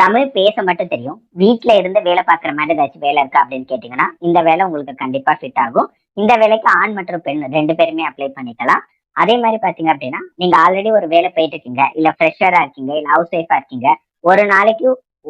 தமிழ் பேச மட்டும் தெரியும். வீட்ல இருந்து வேலை பார்க்குற மாதிரி ஏதாச்சும் வேலை இருக்கா அப்படின்னு கேட்டீங்கன்னா, இந்த வேலை உங்களுக்கு கண்டிப்பா ஃபிட் ஆகும். இந்த வேலைக்கு ஆண் மற்றும் பெண் 2 பேருமே அப்ளை பண்ணிக்கலாம். அதே மாரி பார்த்தீங்க அப்படின்னா, நீங்க ஆல்ரெடி ஒரு வேலை போயிட்டு இருக்கீங்க, இல்ல ஃப்ரெஷரா இருக்கீங்க, இல்ல ஹவுஸ் ஒய்ஃபா இருக்கீங்க. ஒரு நாளைக்கு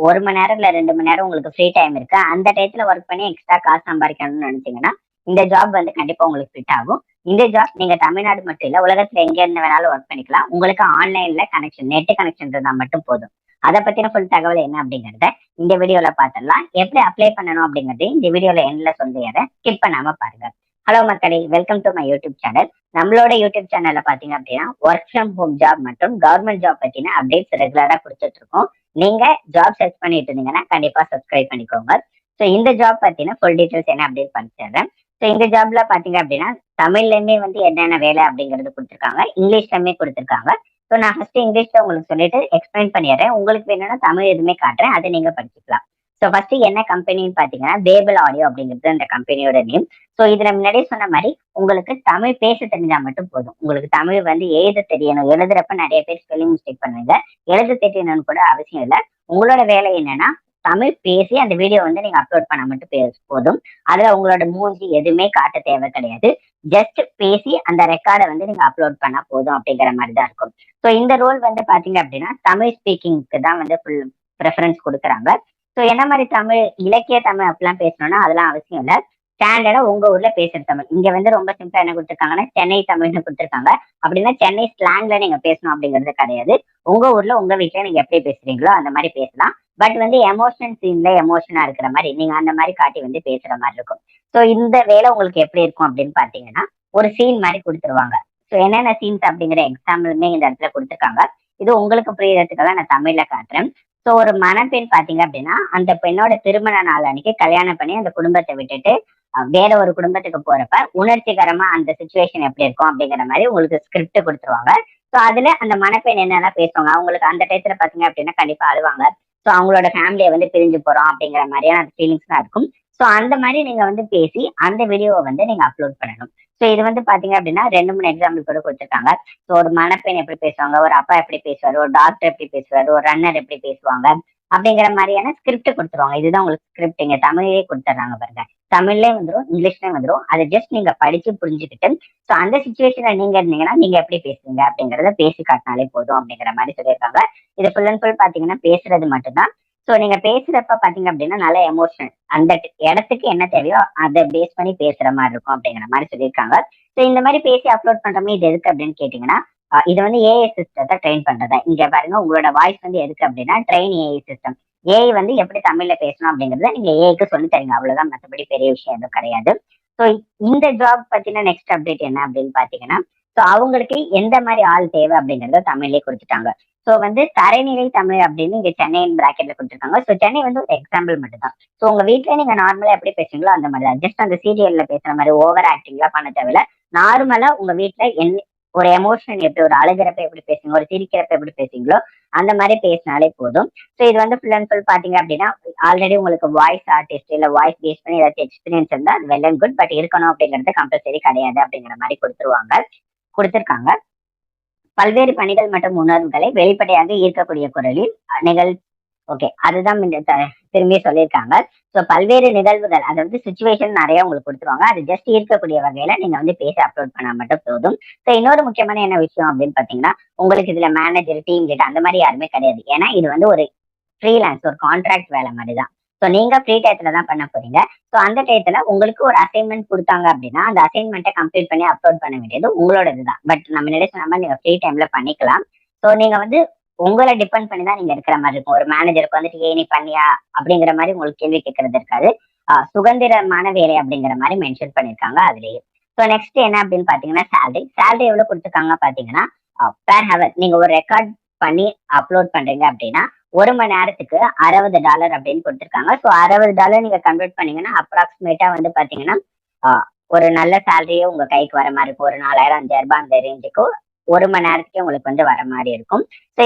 1 மணி நேரம் இல்ல 2 மணி நேரம் உங்களுக்கு ஃப்ரீ டைம் இருக்கு. அந்த டயத்துல ஒர்க் பண்ணி எக்ஸ்ட்ரா காசு சம்பாதிக்கணும்னு நினைச்சீங்கன்னா, இந்த ஜாப் கண்டிப்பா உங்களுக்கு ஃபிட் ஆகும். இந்த ஜாப் நீங்க தமிழ்நாடு மட்டும் இல்ல, உலகத்துல எங்க இருந்து வேணாலும் ஒர்க் பண்ணிக்கலாம். உங்களுக்கு ஆன்லைன்ல கனெக்ஷன், நெட் கனெக்ஷன் இருந்தா மட்டும் போதும். அத பத்தின ஃபுல் தகவல் என்ன அப்படிங்கிறத இந்த வீடியோல பாத்துடலாம். எப்படி அப்ளை பண்ணணும் அப்படிங்கறதையும் இந்த வீடியோல எண்ட்ல சொல்லிடுறேன். ஸ்கிப் பண்ணாம பாருங்க. ஹலோ மக்களே, welcome to my YouTube channel. நம்மளோட யூடியூப் சேனல்ல பாத்தீங்க அப்படின்னா ஒர்க் ஃப்ரம் ஹோம் ஜாப் மற்றும் கவர்மெண்ட் ஜாப் பத்தின அப்டேட்ஸ் ரெகுலரா கொடுத்துட்டு இருக்கோம். நீங்க ஜாப் சர்ச் பண்ணிட்டு இருந்தீங்கன்னா கண்டிப்பா சப்ஸ்கிரைப் பண்ணிக்கோங்க. ஸோ இந்த ஜாப் பத்தின ஃபுல் டீடைல்ஸ் என்ன அப்படின்னு பண்ணிடுறேன். ஸோ இந்த ஜாப்ல பாத்தீங்க அப்படின்னா தமிழ்லயுமே என்னென்ன வேலை அப்படிங்கறது கொடுத்துருக்காங்க, இங்கிலீஷ்லயுமே கொடுத்துருக்காங்க. ஸோ நான் ஃபர்ஸ்ட் இங்கிலீஷ்ல உங்களுக்கு சொல்லிட்டு எக்ஸ்பிளைன் பண்ணிடுறேன். உங்களுக்கு வேணும்னா தமிழ் எதுவுமே காட்டுறேன், அதை நீங்க படிச்சுக்கலாம். ஸோ ஃபர்ஸ்ட் என்ன கம்பெனின்னு பாத்தீங்கன்னா பேபிள் ஆடியோ அப்படிங்கிறது அந்த கம்பெனியோட நேம். ஸோ இதுல முன்னாடியே சொன்ன மாதிரி உங்களுக்கு தமிழ் பேச தெரிஞ்சா மட்டும் போதும். உங்களுக்கு தமிழ் எழுத தெரியணும். எழுதுறப்ப நிறைய பேர் ஸ்பெல்லிங் மிஸ்டேக் பண்ணுவீங்க. எழுத தெரியணும்னு கூட அவசியம் இல்லை. உங்களோட வேலை என்னன்னா தமிழ் பேசி அந்த வீடியோ நீங்க அப்லோட் பண்ண மட்டும் போதும். அதுல உங்களோட மூஞ்சி எதுவுமே காட்ட தேவை கிடையாது. ஜஸ்ட் பேசி அந்த ரெக்கார்டை நீங்க அப்லோட் பண்ணா போதும் அப்படிங்கிற மாதிரி தான் இருக்கும். ஸோ இந்த ரோல் பாத்தீங்க அப்படின்னா தமிழ் ஸ்பீக்கிங்க்கு தான் ஃபுல் ப்ரெஃபரன்ஸ் கொடுக்குறாங்க. ஸோ என்ன மாதிரி தமிழ், இலக்கிய தமிழ் அப்படிலாம் பேசணும்னா அதெல்லாம் அவசியம் இல்லை. ஸ்டாண்டர்டா உங்க ஊர்ல பேசுற தமிழ். இங்க ரொம்ப சிம்பிளா என்ன கொடுத்துருக்காங்கன்னா சென்னை தமிழ்னு கொடுத்துருக்காங்க. அப்படின்னா சென்னை ஸ்லாங்ல நீங்க பேசணும் அப்படிங்கிறது கிடையாது. உங்க ஊர்ல உங்க வீட்டுல நீங்க எப்படி பேசுறீங்களோ அந்த மாதிரி பேசலாம். பட் எமோஷனல் சீன்ல எமோஷனா இருக்கிற மாதிரி நீங்க அந்த மாதிரி காட்டி பேசுற மாதிரி இருக்கும். ஸோ இந்த வேலை உங்களுக்கு எப்படி இருக்கும் அப்படின்னு பாத்தீங்கன்னா ஒரு சீன் மாதிரி கொடுத்துருவாங்க. ஸோ என்னென்ன சீன்ஸ் அப்படிங்கிற எக்ஸாம்பிளுமே இந்த இடத்துல கொடுத்துருக்காங்க. இது உங்களுக்கு புரியறதுக்காக நான் தமிழ்ல காட்டுறேன். ஸோ ஒரு மணப்பெண் பாத்தீங்க அப்படின்னா அந்த பெண்ணோட திருமண நாள் அன்னைக்கு கல்யாணம் பண்ணி அந்த குடும்பத்தை விட்டுட்டு வேற ஒரு குடும்பத்துக்கு போறப்ப உணர்ச்சிகரமா அந்த சுச்சுவேஷன் எப்படி இருக்கும் அப்படிங்கிற மாதிரி உங்களுக்கு ஸ்கிரிப்ட் கொடுத்துருவாங்க. ஸோ அதுல அந்த மணப்பெண் என்னென்ன பேசுவாங்க, அவங்களுக்கு அந்த டயத்துல பாத்தீங்க அப்படின்னா கண்டிப்பா அழுவாங்க. ஸோ அவங்களோட ஃபேமிலியை பிரிஞ்சு போறோம் அப்படிங்கிற மாதிரியான அந்த ஃபீலிங்ஸ் தான் இருக்கும். ஸோ அந்த மாதிரி நீங்க பேசி அந்த வீடியோவை நீங்க அப்லோட் பண்ணணும். ஸோ இது பாத்தீங்க அப்படின்னா 2-3 எக்ஸாம்பிள் கூட கொடுத்துருக்காங்க. ஸோ ஒரு மணப்பெண் எப்படி பேசுவாங்க, ஒரு அப்பா எப்படி பேசுவாரு, ஒரு டாக்டர் எப்படி பேசுவாரு, ஒரு ரன்னர் எப்படி பேசுவாங்க அப்படிங்கிற மாதிரியான ஸ்கிரிப்ட் கொடுத்துருவாங்க. இதுதான் உங்களுக்கு ஸ்கிரிப்ட் இங்க தமிழ்லயே கொடுத்துட்றாங்க பாருங்க. தமிழ்லயே வந்துடும், இங்கிலீஷ்லயும் வந்துடும். அதை ஜஸ்ட் நீங்க படிச்சு புரிஞ்சுக்கிட்டு ஸோ அந்த சுச்சுவேஷன்ல நீங்க இருந்தீங்கன்னா நீங்க எப்படி பேசுவீங்க அப்படிங்கறத பேசி காட்டினாலே போதும் அப்படிங்கிற மாதிரி சொல்லியிருக்காங்க. இது ஃபுல் அண்ட் ஃபுல் பாத்தீங்கன்னா பேசுறது மட்டும்தான். ஸோ நீங்க பேசுறப்ப பாத்தீங்க அப்படின்னா நல்ல எமோஷனல், அந்த இடத்துக்கு என்ன தேவையோ அதை பேஸ் பண்ணி பேசுற மாதிரி இருக்கும் அப்படிங்கிற மாதிரி சொல்லியிருக்காங்க. ஸோ இந்த மாதிரி பேசி அப்லோட் பண்றோமே இது எதுக்கு அப்படின்னு கேட்டீங்கன்னா இது ஏஐ சிஸ்டத்தை ட்ரெயின் பண்றதா. இங்க பாருங்க உங்களோட வாய்ஸ் எதுக்கு அப்படின்னா ட்ரெயின் ஏஐ சிஸ்டம். ஏஐ எப்படி தமிழ்ல பேசணும் அப்படிங்கறத நீங்க ஏஐக்கு சொல்லி தரீங்க, அவ்வளவுதான். மற்றபடி பெரிய விஷயம் எதுவும் கிடையாது. ஸோ இந்த ஜாப் பத்தின நெக்ஸ்ட் அப்டேட் என்ன அப்படின்னு பாத்தீங்கன்னா ஸோ அவங்களுக்கு எந்த மாதிரி ஆள் தேவை அப்படிங்கறத தமிழ்லயே கொடுத்துட்டாங்க. ஸோ தரைநிலை தமிழ் அப்படின்னு இங்க சென்னையின் பிராக்கெட்ல கொடுத்துருக்காங்க. ஸோ சென்னை ஒரு எக்ஸாம்பிள் மட்டும் தான். ஸோ உங்க வீட்டுல நீங்க நார்மலா எப்படி பேசுறீங்களோ அந்த மாதிரி தான். ஜஸ்ட் அந்த சீரியல்ல பேசுற மாதிரி ஓவர் ஆக்டிங்லாம் பண்ண தேவையில்ல. நார்மலா உங்க வீட்டுல ஒரு எமோஷன் எப்படி, ஒரு அழுகிறப்ப எப்படி பேசுங்க, ஒரு சிரிக்கிறப்ப எப்படி பேசுறீங்களோ அந்த மாதிரி பேசினாலே போதும். ஸோ இது ஃபுல் அண்ட் ஃபுல் பாத்தீங்க அப்படின்னா ஆல்ரெடி உங்களுக்கு வாய்ஸ் ஆர்டிஸ்ட் இல்ல வாய்ஸ் பேஸ் பண்ணி ஏதாச்சும் எக்ஸ்பீரியன்ஸ் இருந்தா அது வெல் அண்ட் குட். பட் இருக்கணும் அப்படிங்கிறது கம்பல்சரி கிடையாது அப்படிங்கிற மாதிரி கொடுத்துருக்காங்க. பல்வேறு பணிகள் மற்றும் உணர்வுகளை வெளிப்படையாக ஈர்க்கக்கூடிய குரலில் நிகழ் ஓகே அதுதான் திரும்பி சொல்லியிருக்காங்க. ஸோ பல்வேறு நிகழ்வுகள், அதாவது சுச்சுவேஷன் நிறைய உங்களுக்கு கொடுத்துருவாங்க. அது ஜஸ்ட் இருக்கக்கூடிய வகையில நீங்க பேசி அப்லோட் பண்ணா மட்டும் போதும். ஸோ இன்னொரு முக்கியமான என்ன விஷயம் அப்படின்னு பாத்தீங்கன்னா உங்களுக்கு இதுல மேனேஜர், டீம் லீடர் அந்த மாதிரி யாருமே கிடையாது. ஏன்னா இது ஒரு ஃப்ரீலான்ஸ், ஒரு கான்ட்ராக்ட் வேலை மாதிரி தான். ஸோ நீங்க ஃப்ரீ டயத்துல தான் பண்ண போறீங்க. ஸோ அந்த டயத்துல உங்களுக்கு ஒரு அசைன்மெண்ட் கொடுத்தாங்க அப்படின்னா அந்த அசைன்மெண்ட்டை கம்ப்ளீட் பண்ணி அப்லோட் பண்ண வேண்டியது உங்களோட இதுதான். பட் நம்ம நினைச்ச நம்ம நீங்க ஃப்ரீ டைம்ல பண்ணிக்கலாம். ஸோ நீங்க உங்களை டிபெண்ட் பண்ணி தான் நீங்க இருக்கிற மாதிரி இருக்கும். ஒரு மேனேஜருக்கு ஏ நீ பண்ணியா அப்படிங்கிற மாதிரி உங்களுக்கு கேள்வி கேட்கறது இருக்காது. சுதந்திரமான வேலை அப்படிங்கிற மாதிரி மென்ஷன் பண்ணிருக்காங்க அதுலயே. ஸோ நெக்ஸ்ட் என்ன அப்படின்னு பாத்தீங்கன்னா சேலரி எவ்வளவு கொடுத்துருக்காங்க பாத்தீங்கன்னா பெர் ஹவர் நீங்க ஒரு ரெக்கார்ட் பண்ணி அப்லோட் பண்றீங்க அப்படின்னா 1 மணி நேரத்துக்கு $60 அப்படின்னு கொடுத்துருக்காங்க. ஸோ $60 நீங்க கன்வெர்ட் பண்ணீங்கன்னா அப்ராக்சிமேட்டா பாத்தீங்கன்னா ஒரு நல்ல சேலரியே உங்க கைக்கு வர மாதிரி இருக்கும். ஒரு 4000 5000 அந்த ரேஞ்சுக்கு 1 மணி நேரத்துக்கே உங்களுக்கு வர மாதிரி இருக்கும். ஸோ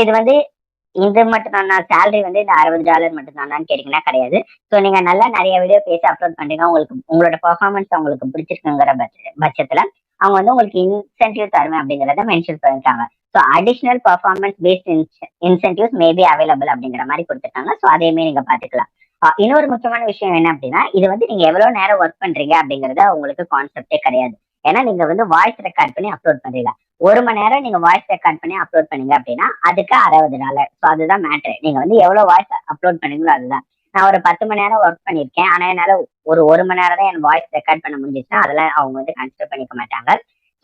இது மட்டும் தான் சேலரி இந்த $60 மட்டும் தானான்னு கேட்டீங்கன்னா கிடையாது. ஸோ நீங்க நல்லா நிறைய வீடியோ பேசி அப்லோட் பண்றீங்க, உங்களோட பெர்ஃபார்மன்ஸ் உங்களுக்கு பிடிச்சிருக்குங்கிற பட்சத்துல அவங்க வந்து உங்களுக்கு இன்சென்டிவ் தருவேன் அப்படிங்கறத மென்ஷன் பண்ணிருக்காங்க. So additional performance based incentives may be available அப்படிங்கிற மாதிரி கொடுத்துருக்காங்க. ஸோ அதையுமே நீங்க பாத்துக்கலாம். இன்னொரு முக்கியமான விஷயம் என்ன அப்படின்னா, இது வந்து நீங்க எவ்வளவு நேரம் ஒர்க் பண்றீங்க அப்படிங்கறது உங்களுக்கு கான்செப்டே கிடையாது. ஏன்னா நீங்க வந்து வாய்ஸ் ரெக்கார்ட் பண்ணி அப்லோட் பண்றீங்க. 1 மணி நேரம் நீங்க வாய்ஸ் ரெக்கார்ட் பண்ணி அப்லோட் பண்ணீங்க அப்படின்னா அதுக்கு $60. ஸோ அதுதான் மேட்ரு. நீங்க வந்து எவ்வளவு வாய்ஸ் அப்லோட் பண்ணீங்களோ அதுதான். நான் ஒரு 10 மணி நேரம் ஒர்க் பண்ணியிருக்கேன். ஆனா என்னால ஒரு மணி நேரம் தான் என் வாய்ஸ் ரெக்கார்ட் பண்ண முடிஞ்சிச்சுன்னா அதெல்லாம் அவங்க வந்து கன்சிடர் பண்ணிக்க மாட்டாங்க.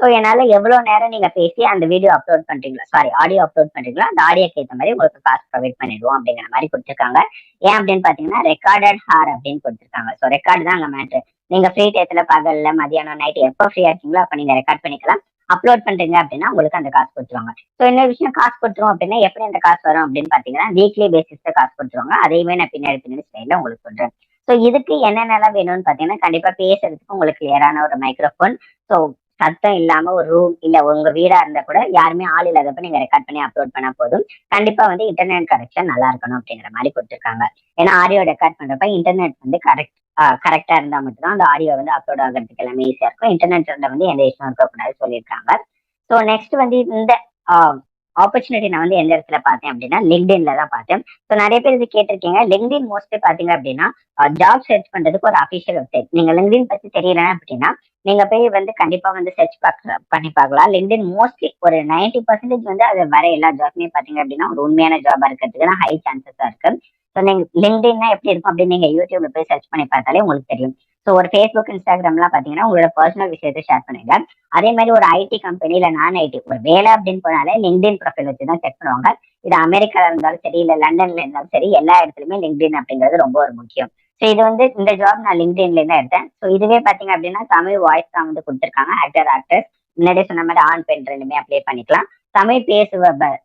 ஸோ என்னால எவ்வளவு நேரம் நீங்க பேசி அந்த வீடியோ அப்லோட் பண்றீங்களோ, சாரி ஆடியோ அப்லோட் பண்றீங்களோ அந்த ஆடியோக்கு ஏற்ற மாதிரி உங்களுக்கு காசு ப்ரொவைட் பண்ணிடுவோம் அப்படிங்கிற மாதிரி கொடுத்துருக்காங்க. ஏன் அப்படின்னு பாத்தீங்கன்னா ரெக்கார்டட் ஹார் அப்படின்னு கொடுத்துருக்காங்க. ஸோ ரெக்கார்டு தான் அங்க மேட்ரு. நீங்க ஃப்ரீ டயத்துல பகல்ல மதியானம் நைட் எப்போ ஃப்ரீயா இருக்கீங்களோ அப்ப நீங்க ரெக்கார்ட் பண்ணிக்கலாம். அப்லோட் பண்றீங்க அப்படின்னா உங்களுக்கு அந்த காசு கொடுத்துருவாங்க. ஸோ இன்னொரு விஷயம், காசு கொடுத்துரும் அப்படின்னா எப்படி அந்த காசு வரும் அப்படின்னு பாத்தீங்கன்னா வீக்லி பேசிஸ்ல காசு கொடுத்துருவாங்க. அதையுமே நான் பின்னாடி பின்னாடி ஸ்டைல உங்களுக்கு சொல்றேன். ஸோ இதுக்கு என்னென்னலாம் வேணும்னு பாத்தீங்கன்னா கண்டிப்பா பேசுறதுக்கு உங்களுக்கு கிளியரான ஒரு மைக்ரோஃபோன். ஸோ சத்தம் இல்லாம ஒரு ரூம் இல்ல உங்க வீடா இருந்தா கூட யாருமே ஆள் இல்லாதப்ப நீங்க ரெக்கார்ட் பண்ணி அப்லோட் பண்ணா போதும். கண்டிப்பா வந்து இன்டர்நெட் கனெக்ஷன் நல்லா இருக்கணும் அப்படிங்கிற மாதிரி கொடுத்துருக்காங்க. ஏன்னா ஆடியோ ரெக்கார்ட் பண்றப்ப இன்டர்நெட் வந்து கரெக்டா இருந்தா மட்டும்தான் அந்த ஆடியோ வந்து அப்லோட் ஆகிறதுக்கு எல்லாமே ஈஸியா இருக்கும். இன்டர்நெட்ல வந்து எந்த இஷ்யூ இருக்கக்கூடாது சொல்லியிருக்காங்க. ஸோ நெக்ஸ்ட் வந்து இந்த ஆப்பர்ச்சுனிட்டி நான் வந்து எந்த இடத்துல பார்த்தேன் அப்படின்னா லிங்க்டின்ல தான் பார்த்தேன். ஸோ நிறைய பேர் இது கேட்டிருக்கீங்க. லிங்க்டின் மோஸ்ட்லி பாத்தீங்க அப்படின்னா ஜாப் சர்ச் பண்றதுக்கு ஒரு அபிஷியல் வெப்சைட். நீங்க லிங்க்டின் பத்தி தெரியல அப்படின்னா நீங்க போய் வந்து கண்டிப்பா வந்து சர்ச் பண்ணி பார்க்கலாம். லிங்க்டின் மோஸ்ட்லி ஒரு 90% வந்து அது வர எல்லா ஜாப்மே பாத்தீங்க அப்படின்னா ஒரு உண்மையான ஜாபா இருக்கிறதுக்கு தான் ஹை சான்சஸா இருக்கு. ஸோ நீங்க லிங்க்டின்னா எப்படி இருக்கும் அப்படின்னு நீங்க யூடியூப்ல போய் சர்ச் பண்ணி பார்த்தாலே உங்களுக்கு தெரியும். ஸோ ஒரு ஃபேஸ்புக், இன்ஸ்டாகிராம்லாம் பாத்தீங்கன்னா உங்களோட பர்சனல் விஷயத்தை ஷேர் பண்ணுங்க. அதே மாதிரி ஒரு ஐடி கம்பெனி இல்ல நான் ஐடி ஒரு வேலை அப்படின்னு போனாலே லிங்க்டின் ப்ரொஃபைல் வச்சு தான் செக் பண்ணுவாங்க. இது அமெரிக்கால இருந்தாலும் சரி இல்ல லண்டன்ல இருந்தாலும் சரி எல்லா இடத்துலயுமே லிங்க்டின் அப்படிங்கிறது ரொம்ப ஒரு முக்கியம். ஸோ இது வந்து இந்த ஜாப் நான் லிங்க்டின்ல தான் எடுத்தேன். ஸோ இதுவே பாத்தீங்க அப்படின்னா தமிழ் வாய்ஸ் தான் வந்து கொடுத்துருக்காங்க. ஆக்டர்ஸ் முன்னாடியே சொன்ன மாதிரி ஆண் பெண் ரெண்டுமே அப்ளை பண்ணிக்கலாம். தமிழ்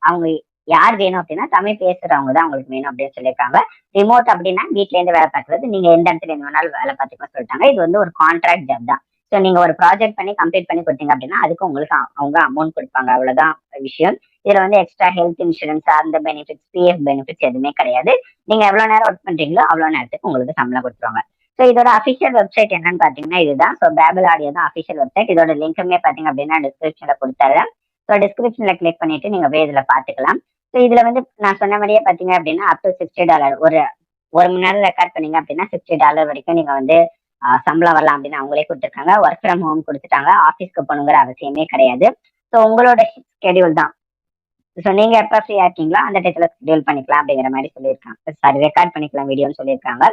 அவங்க யார் வேணும் அப்படின்னா தமிழ் பேசுறவங்க தான் அவங்களுக்கு வேணும் அப்படின்னு சொல்லியிருக்காங்க. ரிமோட் அப்படின்னா வீட்ல இருந்து வேலை பார்க்கறது, நீங்க எந்த இடத்துல இருந்து வேணாலும் வேலை பார்த்துக்கணும் சொல்லிட்டாங்க. இது வந்து ஒரு கான்ட்ராக்ட் ஜாப் தான். ஸோ நீங்க ஒரு ப்ராஜெக்ட் பண்ணி கம்ப்ளீட் பண்ணி கொடுத்தீங்க அப்படின்னா அதுக்கு உங்களுக்கு அவங்க அமௌண்ட் கொடுப்பாங்க. அவ்வளவுதான் விஷயம். இதுல வந்து எக்ஸ்ட்ரா ஹெல்த் இன்சூரன்ஸ் அந்த பெனிஃபிட்ஸ் பிஎஃப் பெனிஃபிட்ஸ் எதுவுமே கிடையாது. நீங்க எவ்வளவு நேரம் ஒர்க் பண்றீங்களோ அவ்வளவு நேரத்துக்கு உங்களுக்கு சம்பளம் கொடுத்துருவாங்க. ஸோ இதோட அபிஷியல் வெப்சைட் என்னன்னு பாத்தீங்கன்னா இதுதான். ஸோ பேபிள் ஆடியோ தான் அபிஷியல் வெப்சைட். இதோட லிங்க்குமே பாத்தீங்க அப்படின்னா டிஸ்கிரிப்ஷன்ல கொடுத்துறேன். ஸோ டிஸ்கிரிப்ஷன்ல கிளிக் பண்ணிட்டு நீங்க போய் இதுல பாத்துக்கலாம். ஸோ இதுல வந்து நான் சொன்ன மாதிரியே பாத்தீங்க அப்படின்னா அப் டு $60 ஒரு மணி நேரம் ரெக்கார்ட் பண்ணீங்க அப்படின்னா $60 வரைக்கும் நீங்க வந்து சம்பளம் வரலாம் அப்படின்னு அவங்களே கொடுத்துருக்காங்க. ஒர்க் ஃப்ரம் ஹோம் கொடுத்துட்டாங்க. ஆஃபீஸ்க்கு போகணுங்கிற அவசியமே கிடையாது. ஸோ உங்களோட ஸ்கெடியூல் தான். ஸோ நீங்க எப்ப ஃப்ரீயா இருக்கீங்களோ அந்த டயத்துல ஷெட்யூல் பண்ணிக்கலாம் அப்படிங்கிற மாதிரி சொல்லியிருக்காங்க. சாரி ரெக்கார்ட் பண்ணிக்கலாம் வீடியோன்னு சொல்லியிருக்காங்க.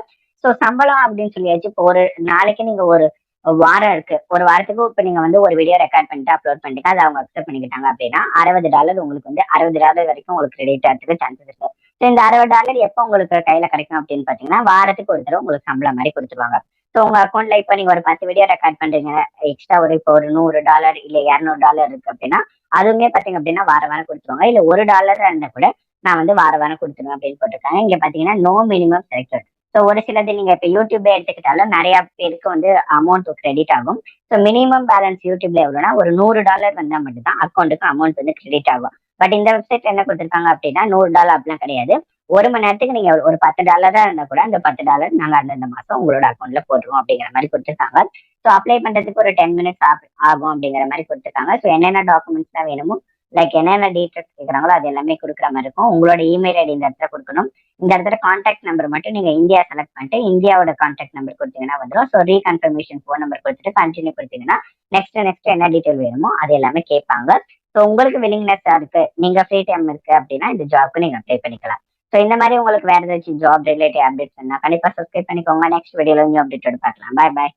ஸோ சம்பளம் அப்படின்னு சொல்லியாச்சு. இப்போ ஒரு நாளைக்கு நீங்க ஒரு வாரம் இருக்கு. ஒரு வாரத்துக்கு இப்ப நீங்க வந்து ஒரு வீடியோ ரெக்கார்ட் பண்ணிட்டு அப்லோட் பண்ணிட்டு அதை அவங்க அக்செப்ட் பண்ணிக்கிட்டாங்க அப்படின்னா $60 உங்களுக்கு வந்து $60 வரைக்கும் உங்களுக்கு கிரெடிட் ஆகிறதுக்கு சான்சஸ் இருக்கு. ஸோ இந்த $60 எப்போ உங்களுக்கு கையில கிடைக்கும் அப்படின்னு பாத்தீங்கன்னா வாரத்துக்கு ஒரு தடவை உங்களுக்கு சம்பளம் மாதிரி கொடுத்துருவாங்க. ஸோ உங்க அக்கௌண்ட்ல இப்ப நீங்க ஒரு 10 வீடியோ ரெக்கார்ட் பண்றீங்க, எக்ஸ்ட்ரா இப்போ ஒரு $100 இல்ல $200 இருக்கு அப்படின்னா அதுவுமே பாத்தீங்க அப்படின்னா வாரம் வாரம் கொடுத்துருவாங்க. இல்ல $1 இருந்தா கூட நான் வந்து வாரம் வாரம் கொடுத்துருவேன் அப்படின்னு போட்டிருக்காங்க. இங்க பாத்தீங்கன்னா நோ மினிமம் செலக்டட். ஸோ ஒரு சிலது நீங்க இப்ப யூடியூப்ல எடுத்துக்கிட்டாலும் நிறைய பேருக்கு வந்து அமௌண்ட் கிரெடிட் ஆகும். ஸோ மினிமம் பேலன்ஸ் யூடியூப்ல எவ்வளவுனா ஒரு $100 வந்தா மட்டும் தான் அக்கௌண்ட்டுக்கு அமௌண்ட் வந்து கிரெடிட் ஆகும். பட் இந்த வெப்சைட்ல என்ன கொடுத்துருக்காங்க அப்படின்னா $100 அப்படிலாம் கிடையாது. ஒரு மணி நேரத்துக்கு நீங்க ஒரு $10 இருந்தா கூட அந்த $10 நாங்க அந்தந்த மாசம் உங்களோட அக்கௌண்ட்ல போட்டுருவோம் அப்படிங்கிற மாதிரி கொடுத்துருக்காங்க. ஸோ அப்ளை பண்றதுக்கு ஒரு 10 மினிட்ஸ் ஆகும் அப்படிங்கிற மாதிரி கொடுத்துருக்காங்க. ஸோ என்னென்ன டாக்குமெண்ட்ஸ் தான் வேணுமோ லைக் என்னென்ன டீட்டெயில்ஸ் கேட்குறாங்களோ அது எல்லாமே கொடுக்குற மாதிரி இருக்கும். உங்களோட இமெயில் ஐடி இந்த இடத்துல கொடுக்கணும். இந்த இடத்துல கான்டாக்ட் நம்பர் மட்டும் நீங்க இந்தியா செலக்ட் பண்ணிட்டு இந்தியாவோட கான்டாக்ட் நம்பர் கொடுத்தீங்கன்னா வந்துடும். ஸோ ரீகன்ஃபர்மேஷன் ஃபோன் நம்பர் கொடுத்துட்டு கண்டினியூ கொடுத்தீங்கன்னா நெக்ஸ்ட் என்ன டீட்டெயில் வேணுமோ அது எல்லாமே கேட்பாங்க. ஸோ உங்களுக்கு வில்லிங்னஸ் இருக்கு, நீங்க ஃப்ரீ டைம் இருக்கு அப்படின்னா இந்த ஜாப்க்கு நீங்க அப்ளை பண்ணிக்கலாம். ஸோ இந்த மாதிரி உங்களுக்கு வேற ஏதாச்சும் ஜாப் ரிலேட்டட் அப்டேட்ஸ் கண்டிப்பா சப்ஸ்கிரைப் பண்ணிக்கோங்க. நெக்ஸ்ட் வீடியோல இருந்து அப்டேட் பார்க்கலாம். பாய் பாய்.